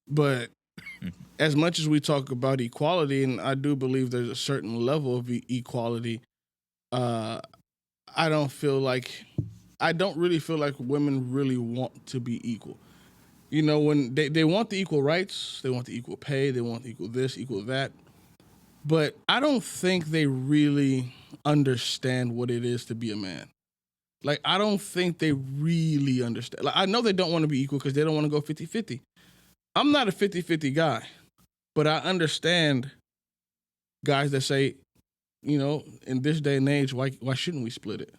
But as much as we talk about equality, and I do believe there's a certain level of equality, uh, I don't feel like I don't really feel like women really want to be equal. You know, when they want the equal rights, they want the equal pay, they want equal this, equal that. But I don't think they really understand what it is to be a man. Like, I don't think they really understand. Like, I know they don't want to be equal because they don't want to go 50-50. I'm not a 50-50 guy, but I understand guys that say, you know, in this day and age, why shouldn't we split it?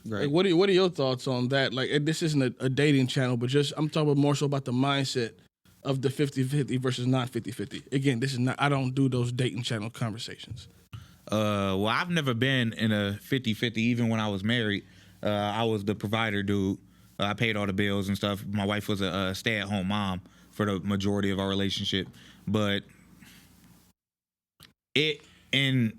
Right. Like, what are your thoughts on that? Like, and this isn't a dating channel, but just I'm talking more so about the mindset of the 50-50 versus not 50-50. Again, this is not. I don't do those dating channel conversations. Well, I've never been in a 50-50, even when I was married. I was the provider dude. I paid all the bills and stuff. My wife was a stay-at-home mom for the majority of our relationship. But it in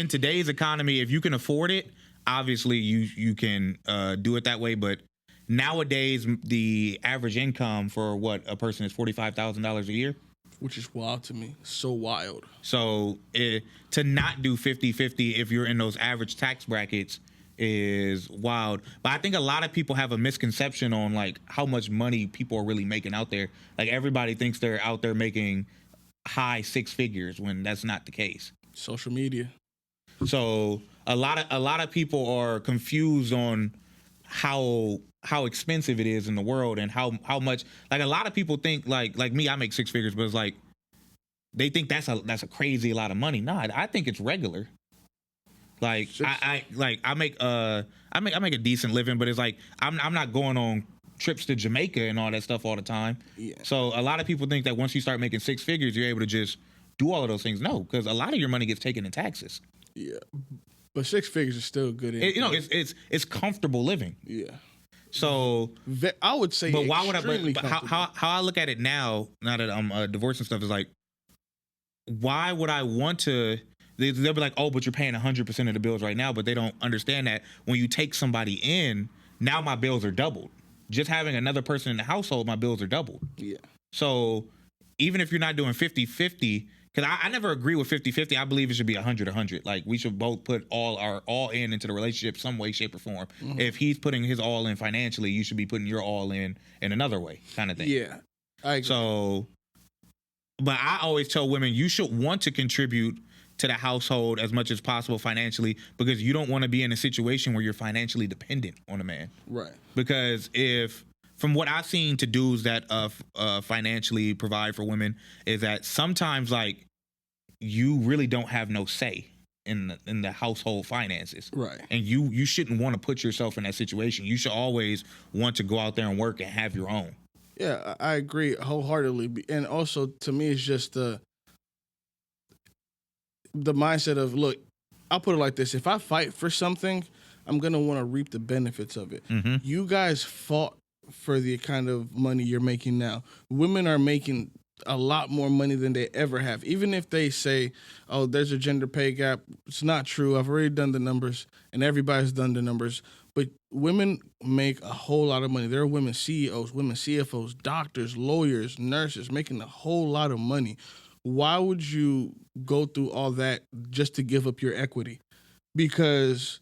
today's economy, if you can afford it, obviously you can do it that way. But nowadays, the average income for what a person is $45,000 a year. Which is wild to me. So wild. So to not do 50-50 if you're in those average tax brackets is wild. But I think a lot of people have a misconception on like how much money people are really making out there. Like everybody thinks they're out there making high six figures when that's not the case. Social media. So a lot of people are confused on how expensive it is in the world and how much, like a lot of people think like me, I make six figures, but it's like they think that's a crazy lot of money. Nah, I think it's regular. Like I make a decent living, but it's like I'm not going on trips to Jamaica and all that stuff all the time. Yeah. So a lot of people think that once you start making six figures, you're able to just do all of those things. No, because a lot of your money gets taken in taxes. Yeah. But six figures is still good. It's comfortable living. Yeah. So I would say, but why would I? But how I look at it now that I'm divorced and stuff is like, why would I want to? They'll be like, oh, but you're paying 100% of the bills right now, but they don't understand that when you take somebody in, now my bills are doubled. Just having another person in the household, my bills are doubled. Yeah. So even if you're not doing 50-50, because I never agree with 50-50. I believe it should be 100-100. Like we should both put all in into the relationship some way, shape, or form. Mm-hmm. If he's putting his all in financially, you should be putting your all in another way, kind of thing. Yeah. I agree. So, but I always tell women you should want to contribute to the household as much as possible financially, because you don't want to be in a situation where you're financially dependent on a man. Right. Because from what I've seen to dudes that financially provide for women is that sometimes like you really don't have no say in the household finances. Right. And you shouldn't want to put yourself in that situation. You should always want to go out there and work and have your own. Yeah, I agree wholeheartedly. And also to me, it's just the mindset of, look, I'll put it like this. If I fight for something, I'm going to want to reap the benefits of it. Mm-hmm. You guys fought for the kind of money you're making now. Women are making a lot more money than they ever have. Even if they say, oh, there's a gender pay gap, it's not true. I've already done the numbers, and everybody's done the numbers. But women make a whole lot of money. There are women CEOs, women CFOs, doctors, lawyers, nurses, making a whole lot of money. Why would you go through all that just to give up your equity? Because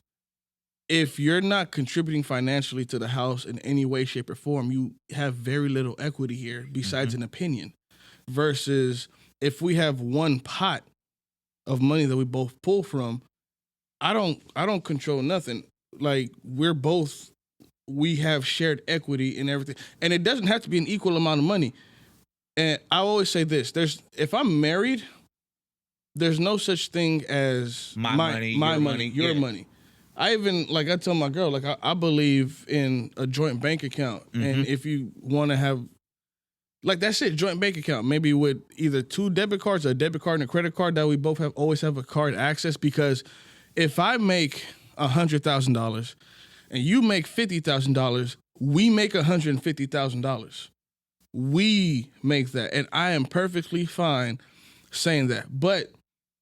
if you're not contributing financially to the house in any way, shape, or form, you have very little equity here besides an opinion. Versus if we have one pot of money that we both pull from, I don't control nothing. Like we have shared equity in everything. And it doesn't have to be an equal amount of money. And I always say this, if I'm married, there's no such thing as my money, your money. I even, like I tell my girl, like I believe in a joint bank account. Mm-hmm. And if you want to have, like that's it, joint bank account, maybe with either two debit cards, a debit card and a credit card, that we both always have a card access. Because if I make $100,000 and you make $50,000, we make $150,000. We make that. And I am perfectly fine saying that. But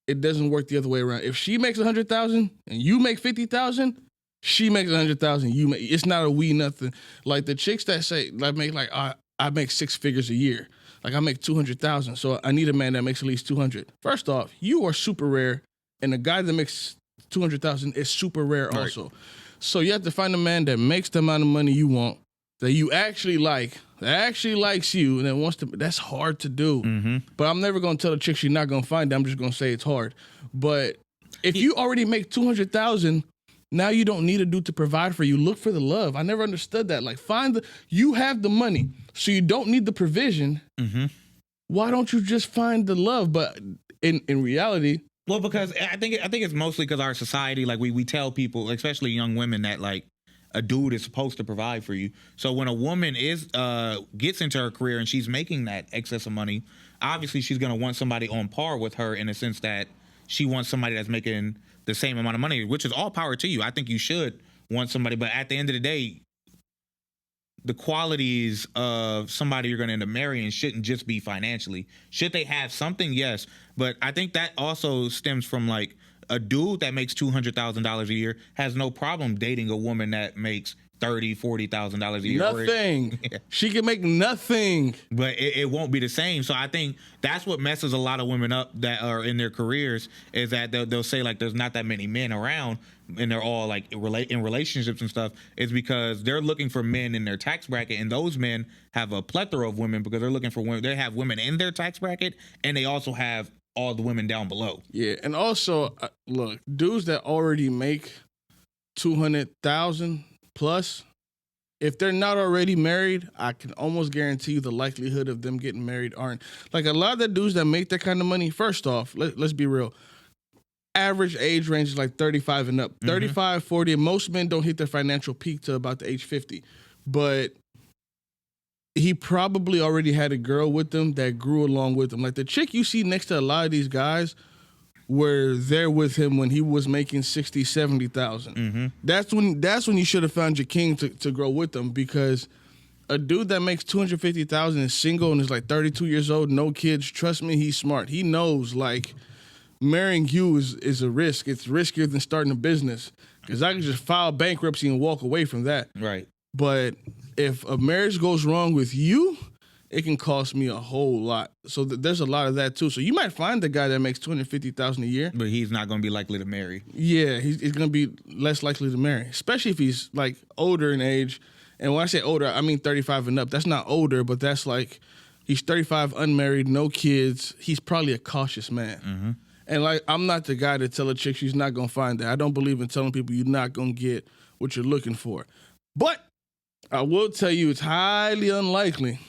it doesn't work the other way around. If she makes $100,000 and you make $50,000, she makes $100,000. It's not a we nothing. Like the chicks that say, like make like I make 6 figures a year. Like I make 200,000. So I need a man that makes at least 200. First off, you are super rare. And a guy that makes 200,000 is super rare Right. also. So you have to find a man that makes the amount of money you want, that you actually like, that actually likes you, and that wants to. That's hard to do. Mm-hmm. But I'm never gonna tell a chick she's not gonna find it. I'm just gonna say it's hard. But if you already make 200,000, now you don't need a dude to provide for you. Look for the love. I never understood that. Like you have the money, so you don't need the provision. Mm-hmm. Why don't you just find the love? But in reality. Well, because I think it's mostly because our society, like we tell people, especially young women, that like a dude is supposed to provide for you. So when a woman gets into her career and she's making that excess of money, obviously she's gonna want somebody on par with her in the sense that she wants somebody that's making the same amount of money, which is all power to you. I think you should want somebody, but at the end of the day, the qualities of somebody you're going to end up marrying shouldn't just be financially. Should they have something? Yes. But I think that also stems from like a dude that makes $200,000 a year has no problem dating a woman that makes $30,000-$40,000 a year. Nothing. She can make nothing. But it won't be the same. So I think that's what messes a lot of women up that are in their careers, is that they'll say like there's not that many men around and they're all like in relationships and stuff. It's because they're looking for men in their tax bracket, and those men have a plethora of women because they're looking for women. They have women in their tax bracket, and they also have all the women down below. Yeah, and also look, dudes that already make 200,000 plus, if they're not already married, I can almost guarantee you the likelihood of them getting married aren't. Like a lot of the dudes that make that kind of money, first off, let's be real. Average age range is like 35 and up. 35, 40, and most men don't hit their financial peak till about the age 50. But he probably already had a girl with them that grew along with him. Like the chick you see next to a lot of these guys were there with him when he was making 60, 70,000. Mm-hmm. That's when you should have found your king to grow with them, because a dude that makes 250,000 is single and is like 32 years old, no kids, trust me, he's smart. He knows like marrying you is a risk. It's riskier than starting a business, because I can just file bankruptcy and walk away from that. Right. But if a marriage goes wrong with you, it can cost me a whole lot. So there's a lot of that too. So you might find the guy that makes 250,000 a year, But he's not going to be likely to marry. yeah, he's going to be less likely to marry, especially if he's like older in age. And when I say older, I mean 35 and up. That's not older, but that's like he's 35, unmarried, no kids. He's probably a cautious man. Mm-hmm. And like, I'm not the guy to tell a chick she's not going to find that. I don't believe in telling people you're not going to get what you're looking for. But I will tell you it's highly unlikely